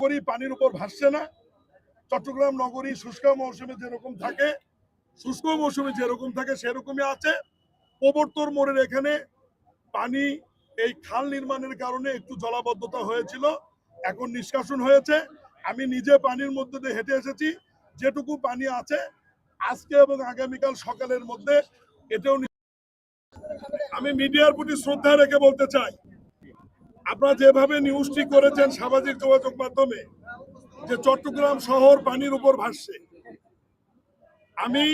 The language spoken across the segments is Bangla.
নগরী পানির উপর ভাসছে না। চট্টগ্রাম নগরী শুষ্ক মৌসুমে যেরকম থাকে, শুষ্ক মৌসুমে যেরকম থাকে সেরকমই আছে। প্রবর্তন মোড়ের এখানে পানি এই খাল নির্মাণের কারণে একটু জলাবদ্ধতা হয়েছিল, এখন নিষ্কাশন হয়েছে। আমি নিজে পানির মধ্যে দিয়ে হেঁটে এসেছি, যেটুকু পানি আছে আজকে এবং আগামীকাল সকালের মধ্যে এটাও। আমি মিডিয়ার প্রতি শ্রদ্ধা রেখে বলতে চাই, আপনারা যেভাবে নিউজটি করেছেন সামাজিক যোগাযোগ মাধ্যমে যে চট্টগ্রাম শহর পানির উপর ভাসছে, আমি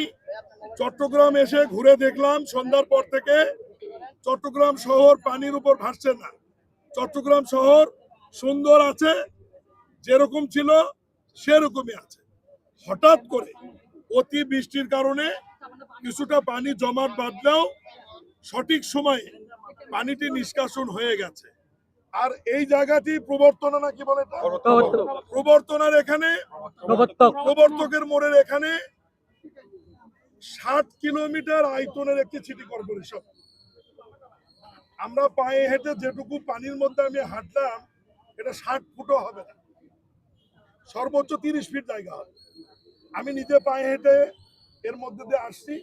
চট্টগ্রাম এসে ঘুরে দেখলাম সন্ধ্যার পর থেকে চট্টগ্রাম শহর পানির উপর ভাসছে না। চট্টগ্রাম শহর সুন্দর আছে, যেরকম ছিল সেরকমই আছে। হঠাৎ করে অতি বৃষ্টির কারণে কিছুটা পানি জমাট বাঁধলেও সঠিক সময়ে পানিটি নিষ্কাশন হয়ে গেছে। আর এই জায়গাটি প্রবর্তনা নাকি বলে, প্রবর্তনার এখানে প্রবর্তকের মোড়ের এখানে 60 কিলোমিটার আয়তনের একটি সিটি কর্পোরেশন। আমরা পায়ে হেঁটে যেটুকু পানির মধ্যে আমি হাঁটলাম, এটা 60 ফুটও হবে না, সর্বোচ্চ 30 ফিট জায়গা হবে। আমি নিজে পায়ে হেঁটে এর মধ্যে দিয়ে আসছি,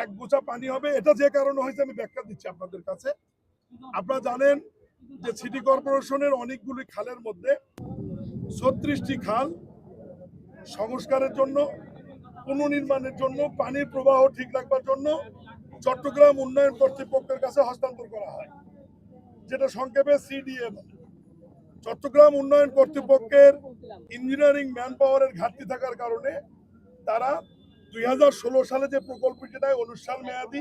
এক বোঝা পানি হবে। এটা যে কারণে হয়েছে আমি ব্যাখ্যা দিচ্ছি আপনাদের কাছে। আপনারা জানেন যে সিটি কর্পোরেশনের অনেকগুলি খালের মধ্যে 36টি খাল সংস্কারের জন্য, পুনর্নির্মাণের জন্য, পানির প্রবাহ ঠিক রাখবার জন্য চট্টগ্রাম উন্নয়ন কর্তৃপক্ষের কাছে হস্তান্তর করা হয়, যেটা সংক্ষেপে সিডিএ বলে। চট্টগ্রাম উন্নয়ন কর্তৃপক্ষের ইঞ্জিনিয়ারিং ম্যান পাওয়ারের ঘাটতি থাকার কারণে তারা 2016 সালে যে প্রকল্পটি নেয় 19 সাল মেয়াদি,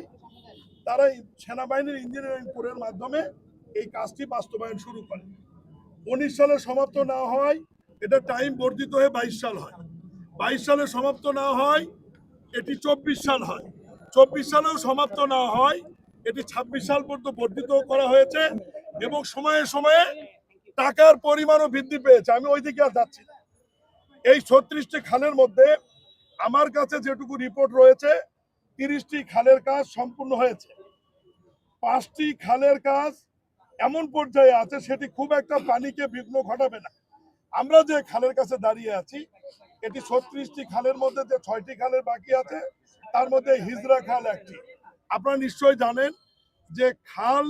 তারা সেনাবাহিনীর ইঞ্জিনিয়ারিং কোরের মাধ্যমে এই কাজটি বাস্তবায়ন শুরু করে। 19 সালে সমাপ্ত না হয় এটা টাইম বর্ধিত হয়ে 22 সাল হয়, 22 সালে সমাপ্ত না হয় এটি 24 সাল হয়, 24 সালেও সমাপ্ত না হয় এটি 26 সাল পর্যন্ত বর্ধিত করা হয়েছে এবং সময়ে সময়ে টাকার পরিমাণও বৃদ্ধি পেয়েছে। আমি ওই দিকে আর যাচ্ছি না। এই 36টি খালের মধ্যে আমার কাছে যেটুকু রিপোর্ট রয়েছে 30টি খালের কাজ সম্পূর্ণ হয়েছে। 5টি খালের কাজ এমন পর্যায়ে আছে সেটি খুব একটা পানিকে বিঘ্ন ঘটাবে না। আমরা যে খালের কাছে দাঁড়িয়ে আছি এটি 36টি খালের মধ্যে যে 6টি খালের বাকি আছে তার মধ্যে হিজরা খাল একটি। আপনারা নিশ্চয়ই জানেন যে খাল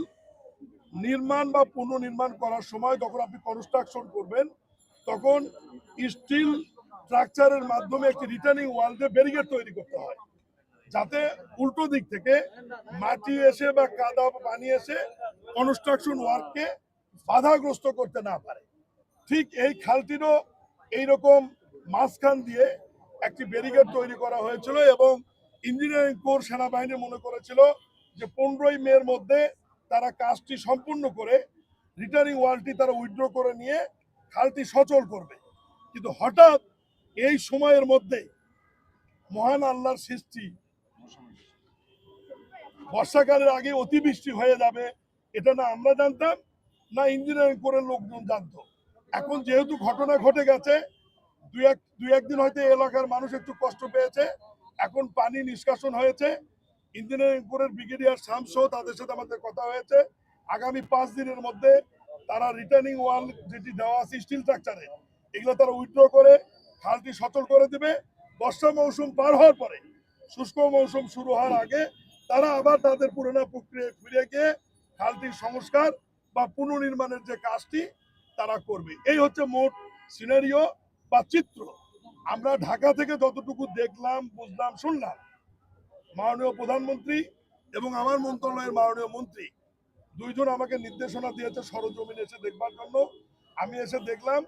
নির্মাণ বা পুনর্নির্মাণ করার সময় যখন আপনি কনস্ট্রাকশন করবেন তখন স্টিল স্ট্রাকচারের মাধ্যমে একটি রিটার্নিং ওয়াল দিয়ে ব্যারিকেড তৈরি করতে হয়, যাতে উল্টো দিক থেকে মাটি এসে বা কাদা পানি এসে কনস্ট্রাকশন ওয়ার্ককে বাধাগ্রস্ত করতে না পারে। ঠিক এই খালটিরও এইরকম মাঝখান দিয়ে একটি ব্যারিকেড তৈরি করা হয়েছিল এবং ইঞ্জিনিয়ারিং কোর সেনাবাহিনী মনে করেছিল যে 15ই মের মধ্যে তারা কাজটি সম্পূর্ণ করে রিটার্নিং ওয়ালটি তারা উইথড্র করে নিয়ে খালটি সচল করবে। কিন্তু হঠাৎ এই সময়ের মধ্যে মহান আল্লাহর সৃষ্টি, বর্ষাকালের আগে অতিবৃষ্টি হয়ে যাবে এটা না আমরা জানতাম না ইঞ্জিনিয়ারিং কোরের লোকজন জানতো। এখন যেহেতু ঘটনা ঘটে গেছে, দুই একদিন হয়তো এলাকার মানুষ একটু কষ্ট পেয়েছে, এখন পানি নিষ্কাশন হয়েছে। ইঞ্জিনিয়ারিং কোরের ব্রিগেডিয়ার শামসও তাদের সাথে আমাদের কথা হয়েছে, আগামী 5 দিনের মধ্যে তারা রিটার্নিং ওয়াল যেটি দেওয়া আছে স্টিল স্ট্রাকচারে এগুলো তারা উইথড্র করে খালটি সচল করে দেবে। বর্ষা মৌসুম পার হওয়ার পরে শুষ্ক মৌসুম শুরু হওয়ার আগে তারা আবার তাদের পুরোনো প্রক্রিয়ায় ফিরে গিয়ে খালটির সংস্কার বা পুনর্নির্মাণের যে কাজটি তারা করবে। এই হচ্ছে মোট সিনারিও বা চিত্র। আমরা ঢাকা থেকে যতটুকু দেখলাম, বুঝলাম, শুনলাম, মাননীয় প্রধানমন্ত্রী এবং আমার মন্ত্রণালয়ের মাননীয় মন্ত্রী দুইজন আমাকে নির্দেশনা দিয়েছে সরজমিনে এসে দেখবার জন্য। আমি এসে দেখলাম